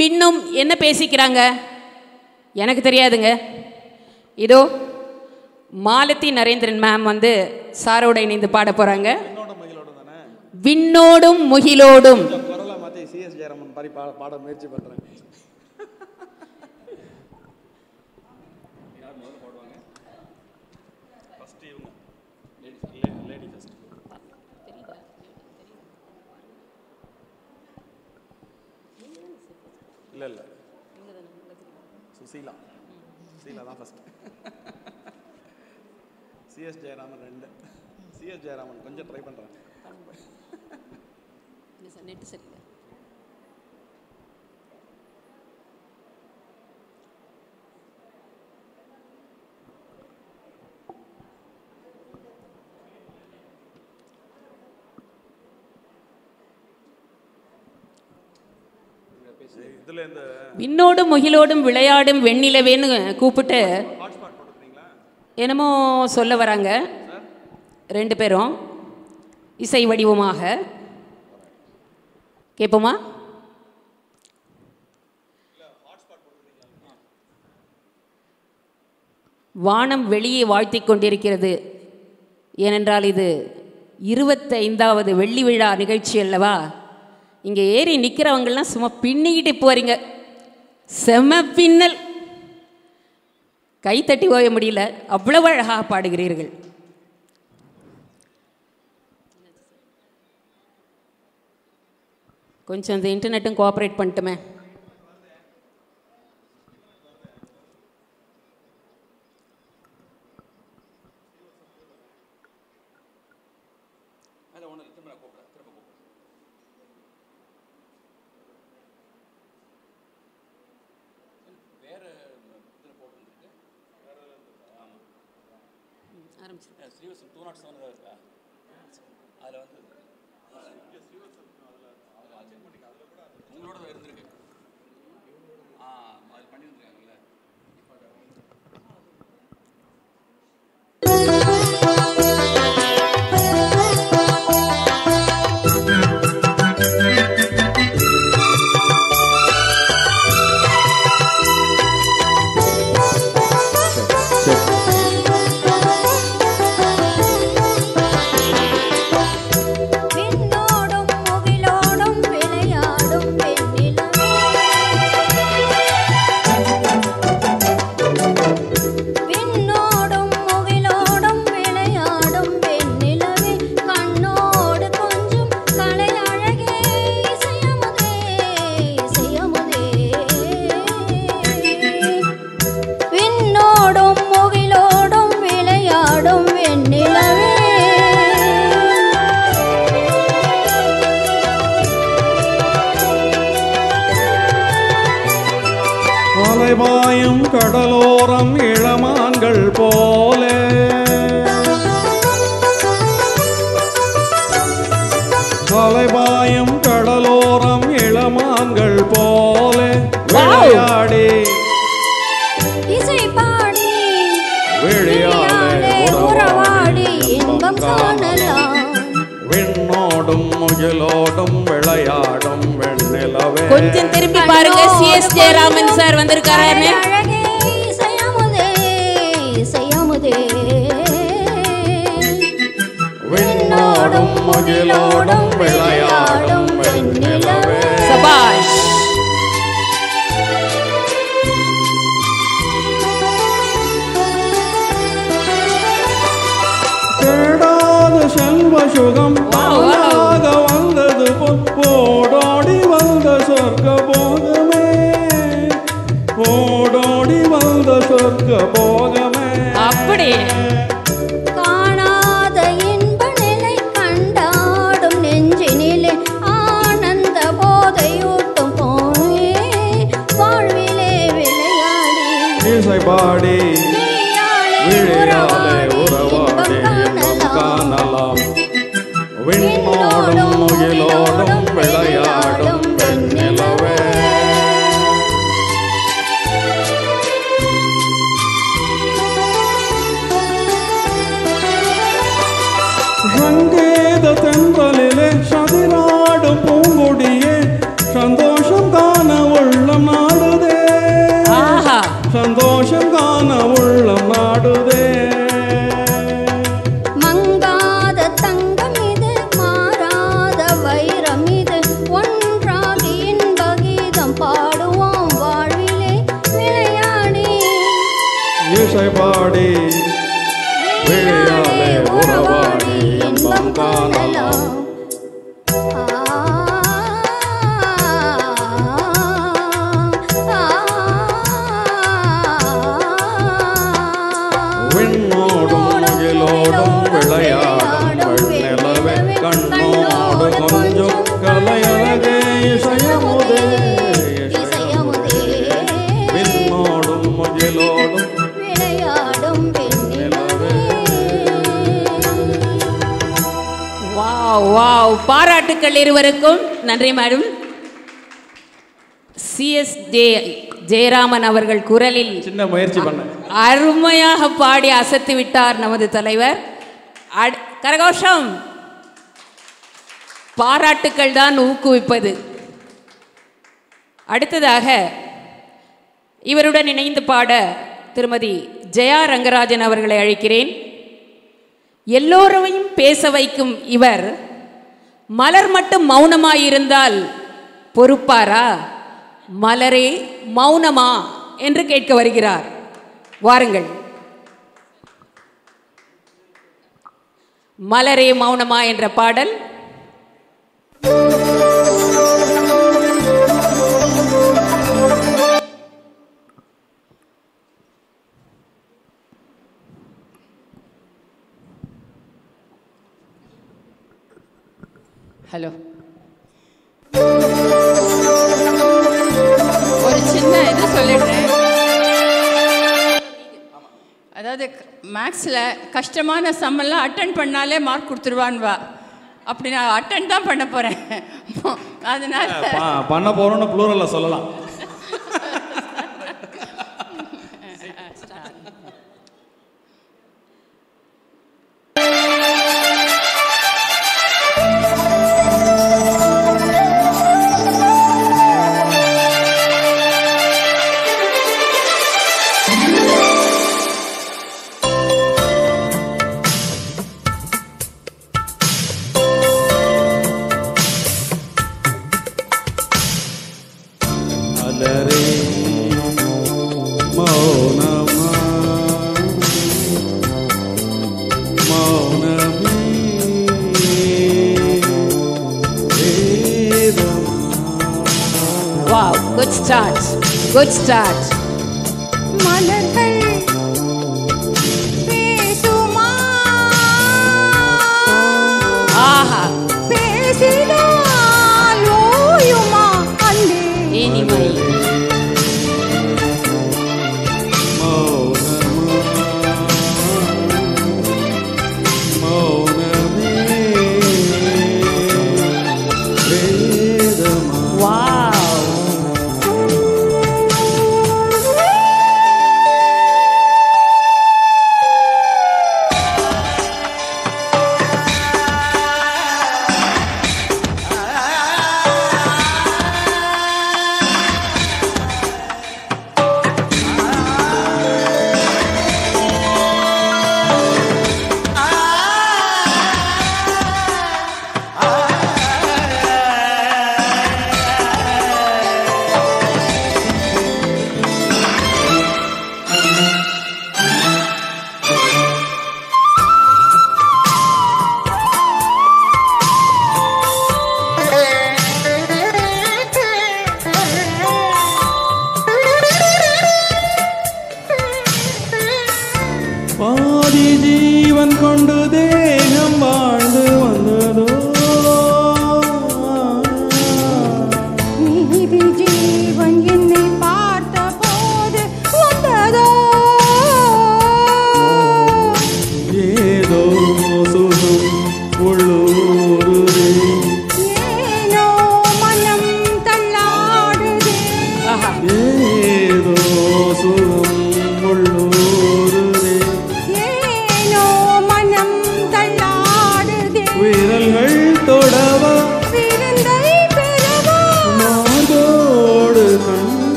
விண்ணும் என்ன பேசிக்கிறாங்க எனக்கு தெரியாதுங்க. இதோ மாலதி நரேந்திரன் மேம் வந்து சாரோட இணைந்து பாட போகிறாங்க. விண்ணோடும் முகிலோடும். குரலை மாற்றி சிஎஸ் ஜெயராமன் மாதிரி பாட முயற்சி பண்ணுறேன். இல்லை இல்லை சுசீலா தான் first. CS Jayaraman 2. CS Jayaraman கொஞ்சம் ட்ரை பண்ணுறேன். நெட்டு சரியில்லை. விண்ணோடும் முகிலோடும் விளையாடும் வெண்ணிலவேன்னு கூப்பிட்டு என்னமோ சொல்ல வராங்க 2 பேரும் இசை வடிவமாக. கேட்போமா? வானம் வெளியே வாழ்த்திக் கொண்டிருக்கிறது. ஏனென்றால் இது 25வது வெள்ளி விழா நிகழ்ச்சி அல்லவா. இங்கே ஏறி நிற்கிறவங்கெல்லாம் சும்மா பின்னிக்கிட்டு போறீங்க. செம பின்னல், கைத்தட்டி ஓய முடியல, அவ்வளவு அழகாக பாடுகிறீர்கள். கொஞ்சம் இந்த இன்டர்நெட்டும் கோஆப்ரேட் பண்ணிட்டுமே. அலைபாயும் கடலோரம் இளமான்கள் போலே அலைபாயும் கடலோரம் இளமான்கள் போலே விளையாடி இசை பாடி விளையாடே உறவாடி இன்பம் காணலாம். விண்ணோடும் முகிலோடும் விளையாடும் வெண்ணிலவே. கொஞ்சம் திரும்பி பாருங்க, சிஎஸ் ஜெயராமன் சார் வந்திருக்காரு. அழகே இசையமுதே இசையமுதே. விண்ணோடும் முகிலோடும் விளையாடும் வெண்ணிலவே. சபாஷ். தேடாத செல்வ சுகம் தானாக வந்தது சங்கேத தென்றலிலே சதிராடும் பூங்கொடியே சந்தோஷம் காண உள்ளம் நாடுதே சந்தோஷம் காண உள்ளம் நாடுதே மங்காத தங்கம் இது மாறாத வைரம் இது ஒன்றாகி இன்பகீதம் பாடுவோம் வாழ்விலே விளையாடி இசை பாடி விளையாடே உறவாடி இன்பம் காணலாம் விண்ணோடும் முகிலோடும் விளையாடும் வெண்ணிலவே கண்ணோடு கொஞ்சம் கலையழகே இசையமுதே இசையமுதே விண்ணோடும் முகிலோடும் விளையாடும் வெண்ணிலவே. வாவ் வாவ், பாராட்டுக்கள் இருவருக்கும். நன்றி மேடம். சிஎஸ் ஜெயராமன் அவர்கள் குரலில் சின்ன முயற்சி பண்ண அருமையாக பாடி அசத்து விட்டார் நமது தலைவர். கரகோஷம். பாராட்டுக்கள் தான் ஊக்குவிப்பது. அடுத்ததாக இவருடன் இணைந்து பாட திருமதி ஜெயா ரங்கராஜன் அவர்களை அழைக்கிறேன். எல்லோரையும் பேச வைக்கும் இவர் மலர் மட்டும் மௌனமாயிருந்தால் பொறுப்பாரா, மலரே மௌனமா என்று கேட்க வருகிறார். வாருங்கள். மலரே மௌனமா என்ற பாடல். ஹலோ, ஒரு சின்ன இது சொல்லிடுறேன். அதாவது மேக்ஸில் கஷ்டமான சம்மெல்லாம் அட்டன் பண்ணாலே மார்க் கொடுத்துருவான்வா. அப்படி நான் அட்டன் தான் பண்ண போகிறேன். அதனால பண்ண போகிறோன்னு ப்ளூரலில் சொல்லலாம். Wow, good start. Good start. மலர்கள் பேசுமா, ஆஹா, பேசினால் ஓயுமா அன்பே. இனிமை.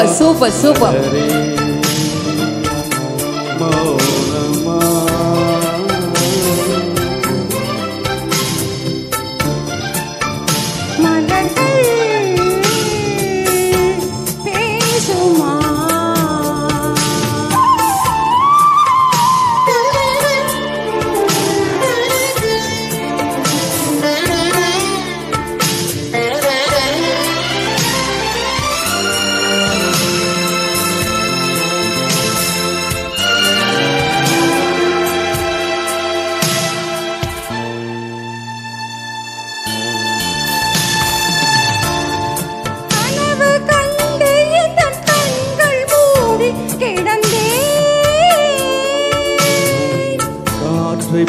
Super super super. மௌனமா மலர்கள் பேசுமா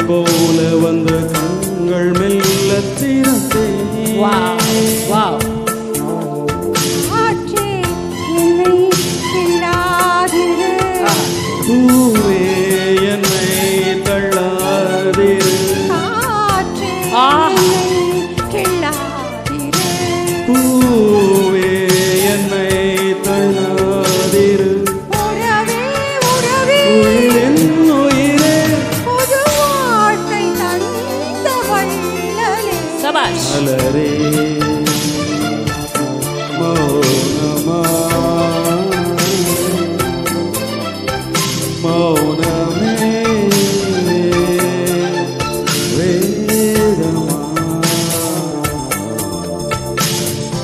போல வந்த கண்கள் மெல்ல திறந்தே. ஆற்றே என்னை கிள்ளாதிரு, பூவே என்னை தள்ளாதிரு. ஆற்றே என்னை கிள்ளாதிரு, பூவே என்னை தள்ளாதிரு. உறவே உறவே உயிரின் உயிரே புது வாழ்க்கை தந்த வள்ளலே. சபாஷ். மலரே மௌனமா மௌனமே வேதமா.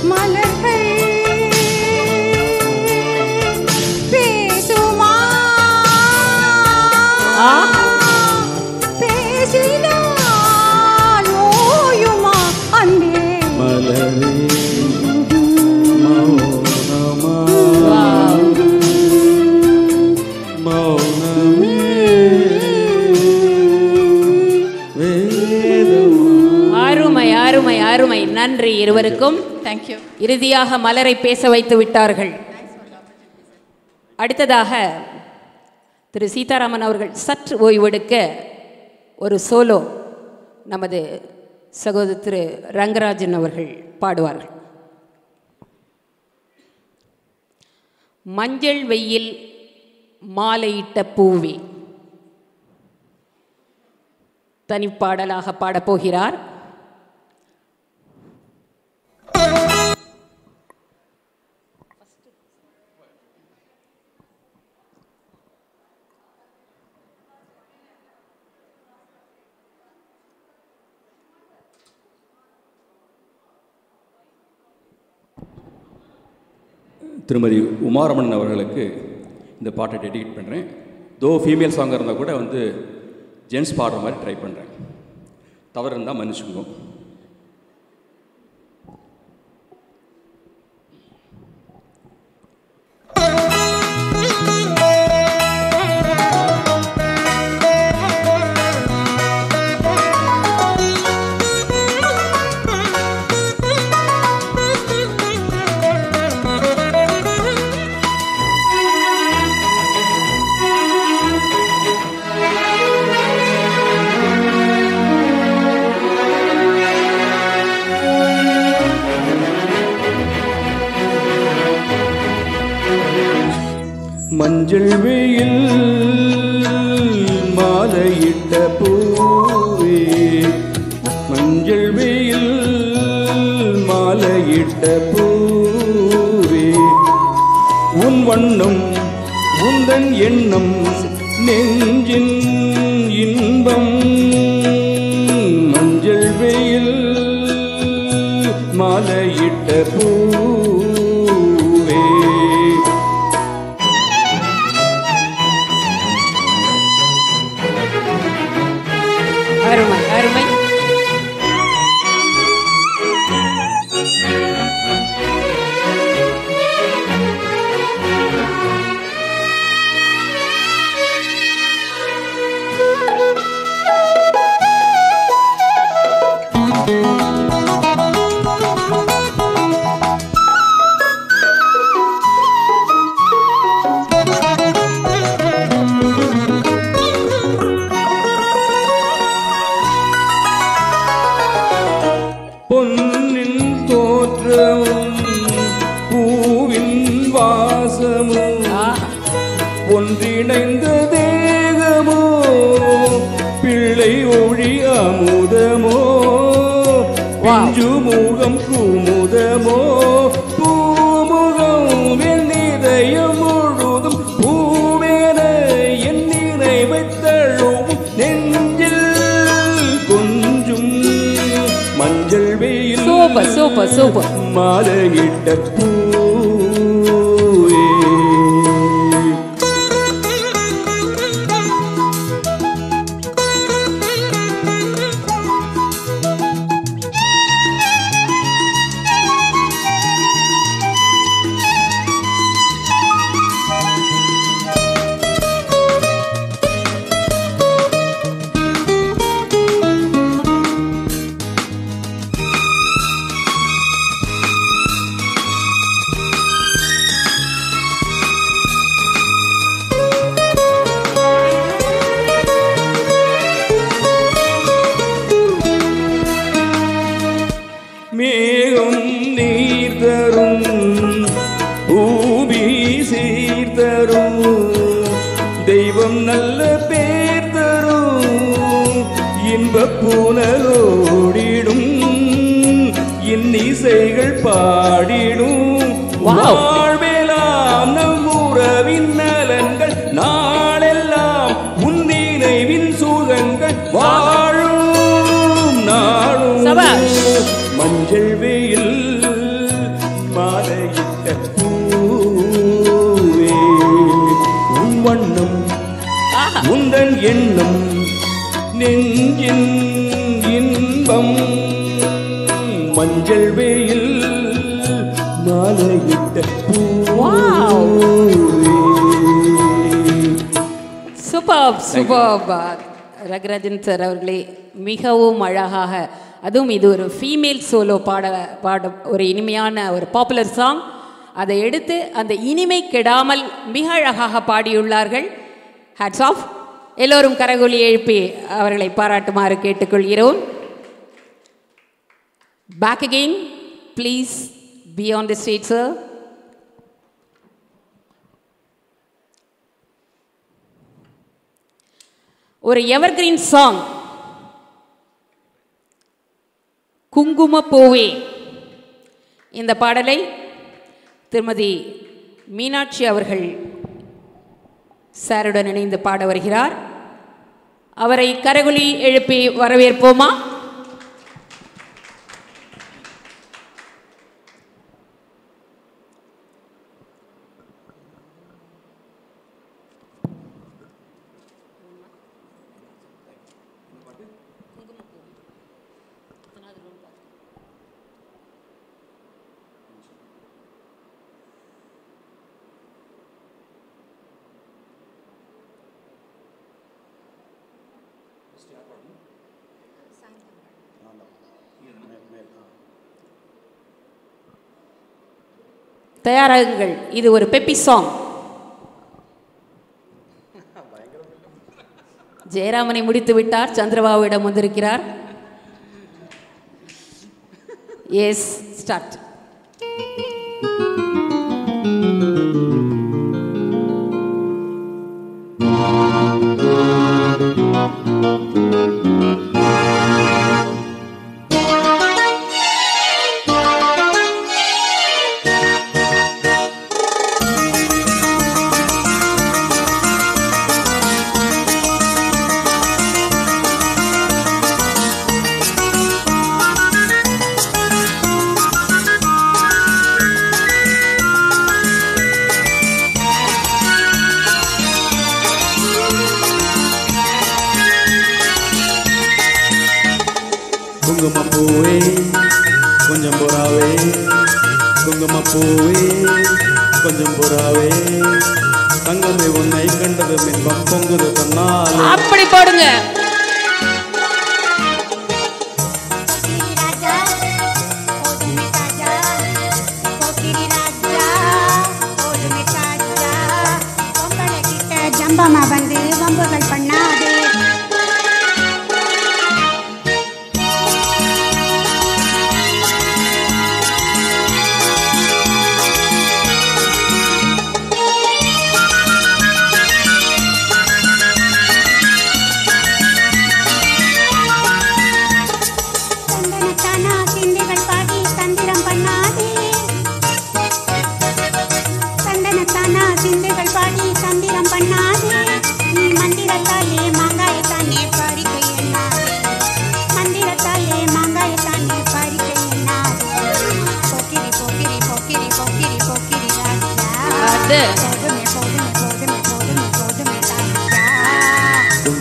மலர்கள் பேசுமா பேசினால் ஓயுமா அன்பே. மலரே மௌனமா மௌனமே வேதமா. அருமை அருமை அருமை. நன்றி இருவருக்கும். தேங்க்யூ. இறுதியாக மலரை பேச வைத்து விட்டார்கள். அடுத்ததாக திரு சீதாராமன் அவர்கள் சற்று ஓய்வெடுக்க ஒரு சோலோ நமது சகோதரர் திரு ரங்கராஜன் அவர்கள் பாடுவார்கள். மஞ்சள் வெயில் மாலையிட்ட பூவே தனிப்பாடலாக பாடப்போகிறார். திருமதி உமாரமணன் அவர்களுக்கு இந்த பாட்டை டெடிகேட் பண்ணுறேன். தோ ஃபீமேல் சாங்காக இருந்தால் கூட ஜென்ஸ் பாடுற மாதிரி ட்ரை பண்ணுறேன். தவறு இருந்தால் மன்னிச்சுக்கோங்க. மஞ்சள் வெயில் மாலையிட்ட பூவே, மஞ்சள் வெயில் மாலையிட்ட பூவே, உன் வண்ணம் உந்தன் எண்ணம் நெஞ்சின் இன்பம். மஞ்சள் வெயில் மாலையிட்ட பூவே. அருமை அருமை. அமுதமோ முகம் குமுதமோ பூமுகம் என் இதயம் முழுதும் பூவேன என் நினைவை தழுவும் நெஞ்சில் கொஞ்சும் மஞ்சள் வெயில் சூப்பர் சூப்பர் சூப்பர் மாலையிட்ட பூ மேகம் நீர் தரும் பூமி சீர் தரும் தெய்வம் நல்ல பேர் தரும் இன்ப புனலோடிடும் இன்னிசைகள் பாடிடும் வாழ்வெல்லாம் நம் உறவின் நலன்கள் நாளெல்லாம் உன் நினைவின் சுகங்கள் வாழும் நாளும் மஞ்சள் வெயில் மாலையிட்ட பூவே உன் வண்ணம் உந்தன் எண்ணம் நெஞ்சின் இன்பம் மஞ்சள் வெயில் மாலையிட்ட பூவே. சூப்பர் சூப்பர் ரங்கராஜன் சார் அவர்களே, மிகவும் அழகாக, அதுவும் இது ஒரு ஃபீமேல் சோலோ பாட ஒரு இனிமையான ஒரு பாப்புலர் சாங், அதை எடுத்து அந்த இனிமை கெடாமல் மிக அழகாக பாடியுள்ளார்கள். Hats off. எல்லோரும் கரகொலி எழுப்பி அவர்களை பாராட்டுமாறு கேட்டுக்கொள்கிறோம். Back again please be on the stage sir. ஒரு எவர்கிரீன் சாங் குங்கும பூவே. இந்த பாடலை திருமதி மீனாட்சி அவர்கள் சாருடன் இணைந்து பாட வருகிறார். அவரை கரகொலி எழுப்பி வரவேற்போமா? தயாராகுங்கள். இது ஒரு பெப்பி சாங். ஜெயராமனை முடித்து விட்டார், சந்திரபாபுவிடம் வந்திருக்கிறார். S, start. குங்குமப்பூவே கொஞ்சம் புறாவே, குங்குமப்பூவே கொஞ்சம் புறாவே, தங்கமே உன்னை கண்டது மின்பம் பொங்குது தன்னால். அப்படி போடுங்க. ஜம்பமா வந்து வம்புகள் பண்ணாதே.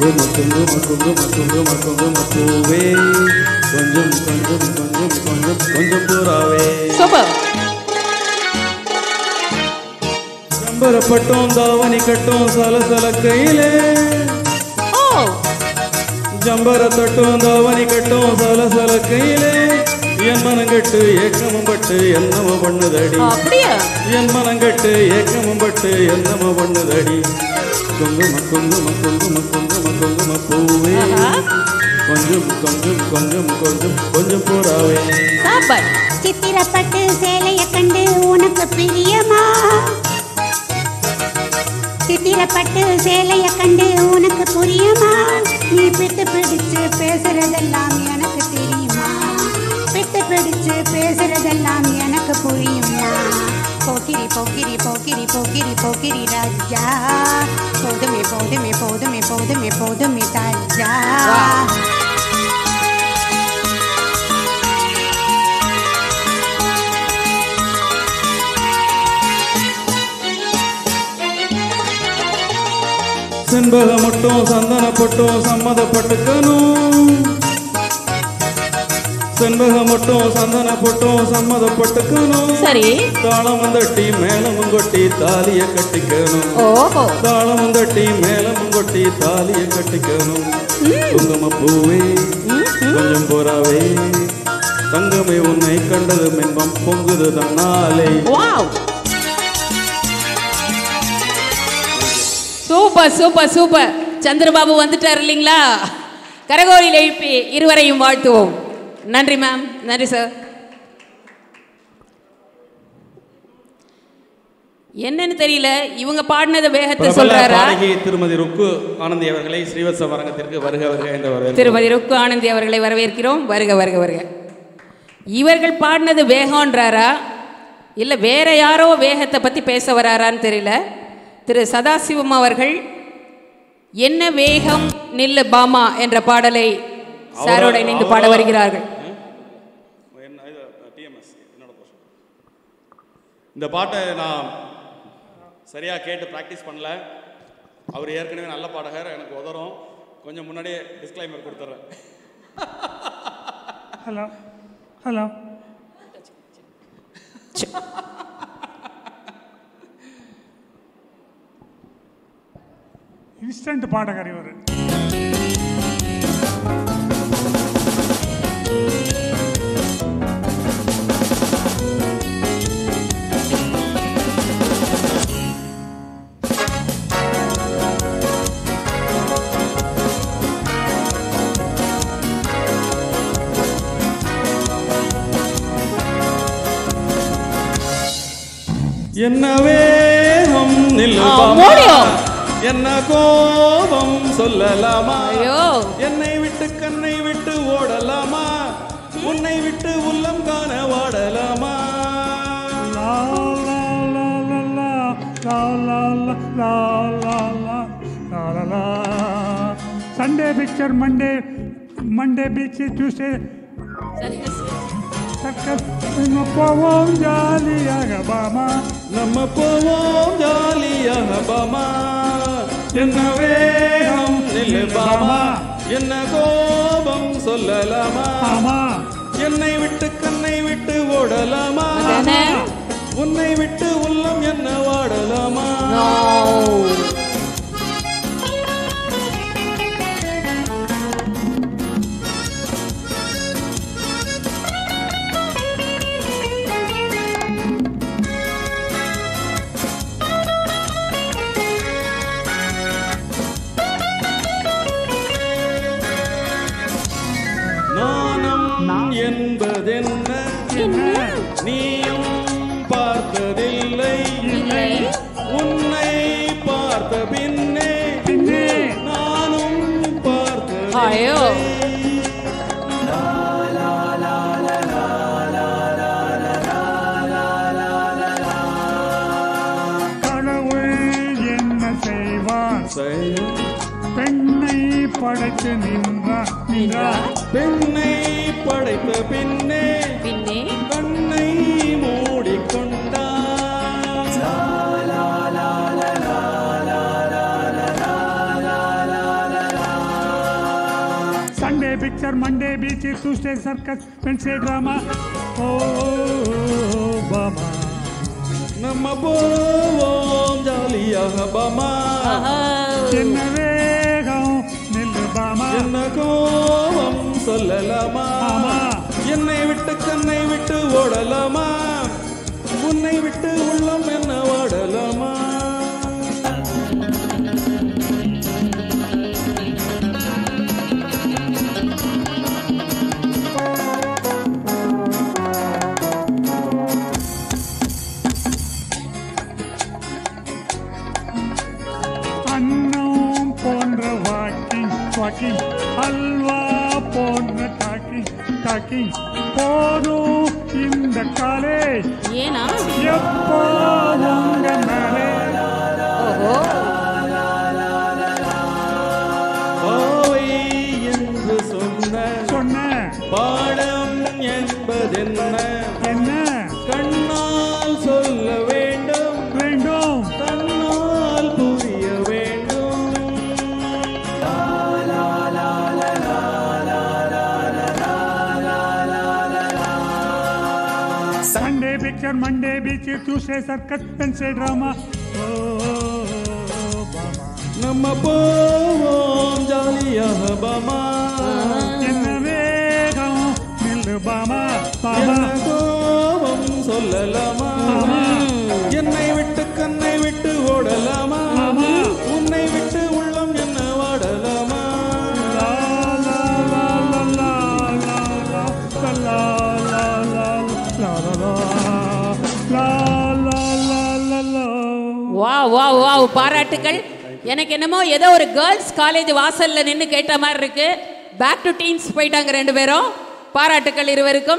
குங்கும குங்கும குங்கும குங்கும குங்கும பூவே கொஞ்சம் கொஞ்சம் கொஞ்சம் கொஞ்சம் கொஞ்சம் புறாவே ஜம்பரப்பட்டோம் தாவணி கட்டும் சலசல கையிலே ஜம்பர தட்டும் தாவணி கட்டும் சலசல கையிலே என் மனங்கட்டு ஏக்கமும் பட்டு என்னமோ பண்ணுதடி என் மனங்கட்டு ஏக்கமும் பட்டு என்னமோ பண்ணுதடி குங்கும குங்கும குங்கும குங்கும குங்கும பூவே கொஞ்சம் கொஞ்சம் கொஞ்சம் கொஞ்சம் கொஞ்சம் புறாவே சித்திரப்பட்டு சேலைய கண்டு உனக்கு பிரியமா சித்திரப்பட்டு சேலைய கண்டு உனக்கு புரியுமா நீ பிட்டு பிடிச்சு பேசுறதெல்லாம் எனக்கு தெரியுமா பிட்டு பிடிச்சு பேசுறதெல்லாம் எனக்கு புரியுமா போக்கிரி போக்கிரி போக்கிரி போக்கிரி போக்கிரி ராஜா போதுமே போதுமே போதுமே போதுமே போதுமே தாஜா செண்பக மட்டும் சந்தன பட்டும் சம்மதப்பட்டுக்கணும் செண்பக மட்டும் சந்தன பட்டும் சம்மதப்பட்டுக்கணும் சரி தாளமும் தட்டி மேளமும் கொட்டி தாலிய கட்டிக்கணும் தாளமும் தட்டி மேளமும் கொட்டி தாலிய கட்டிக்கணும் குங்கும பூவே கொஞ்சம் புறாவே தங்கமே உன்னை கண்டது மின்பம் பொங்குது தன்னாலே சூப்பர் சூப்பர் சூப்பர். சந்திரபாபு வந்துட்டார் இல்லைங்களா? கரகோரியில் எழுப்பி இருவரையும் வாழ்த்துவோம். நன்றி மேம். நன்றி சார். என்னன்னு தெரியல, இவங்க பாடினத வேகத்தை சொல்றாரா? திருமதி ருக்கு ஆனந்தி அவர்களை ஸ்ரீவத்சவ அரங்கத்திற்கு வருக வருக என்று வரவேற்கிறோம். திருமதி ருக்கு ஆனந்தி அவர்களை வரவேற்கிறோம். வருக வருக வருக. இவர்கள் பாடினது வேகம்ன்றாரா இல்லை வேற யாரோ வேகத்தை பற்றி பேச வராரான்னு தெரியல. திரு சதாசிவம் அவர்கள் என்ன வேகம் நில்லு பாமா என்ற பாடலை சாரோட இணைந்து பாட வருகிறார்கள். இந்த பாட்டை நான் சரியாக கேட்டு ப்ராக்டிஸ் பண்ணல. அவர் ஏற்கனவே நல்ல பாடகர், எனக்கு உதறும். கொஞ்சம் முன்னாடியே டிஸ்க்ளைமர் கொடுத்துட்றேன். ஹலோ ஹலோ இன்ஸ்டன்ட் பாடகர் இவர். என்ன வேகம் நில்லுமா, என்ன கோபம் சொல்லலாமா, என்னை விட்டு கண்ணை விட்டு ஓடலாமா, உன்னை விட்டு உள்ளம் காண வாடலாமா. Sunday picture Monday beach Tuesday நம்ம போவோம் ஜாலியாக பாமா, நம்ம போவோம் ஜாலியாக பாமா. என்ன வேகம் நில்லு பாமா, என்ன கோபம் சொல்லலாமா, என்னை விட்டு கண்ணை விட்டு ஓடலாமா, உன்னை விட்டு உள்ளம் என்ன வாடலாமா. என்பதென்ன நீயும் பார்த்ததில்லை, உன்னை பார்த்த பின்னே நானும் பார்த்ததில்லை. கடவுள் என்ன செய்வான், பெண்ணை படைத்து நின்றான், பெண்ணை படைத்த பின்னே கண்ணை மூடிக்கொண்டான். Sunday picture, Monday beach, Tuesday circus, Wednesday drama. Oh, Bama. நம்ம போவோம் ஜாலியாக பாமா. என்ன வேகம் நில்லு பாமா. என்ன கோபம் சொல்லலாமா. என்னை விட்டு கண்ணை விட்டு ஓடலாமா. உன்னை விட்டு உள்ளம் என்ன வாடலாமா. அன்னம் போன்ற வாக்கிங் அல்வா போன்ற டாக்கிங் போதும் இந்த காலேஜ் ஏனா எப்போதும் மேலே. பாவை என்று சொன்ன பாடம் என்பதென்ன. என்ன கண்ணால் சொல்ல வேண்டும் தன்னால் புரிய வேண்டும். Sunday picture, Monday beach, Tuesday circus, Wednesday drama. நம்ம போவோம் ஜாலியாக பாமா. என்ன வேகம் நில்லு பாமா. என்ன கோபம் சொல்லலாமா. என்னை விட்டு கண்ணை விட்டு ஓடலாமா. உன்னை விட்டு உள்ளம் என்ன வாடலாமா. வாவ் பாராட்டுகள். எனக்கு என்னமோ ஏதோ ஒரு கேர்ள்ஸ் காலேஜ் வாசல்ல நின்று கேட்ட மாதிரி இருக்கு. பேக் டு டீன்ஸ் போயிட்டாங்க ரெண்டு பேரும். பாராட்டுக்கள் இருவருக்கும்.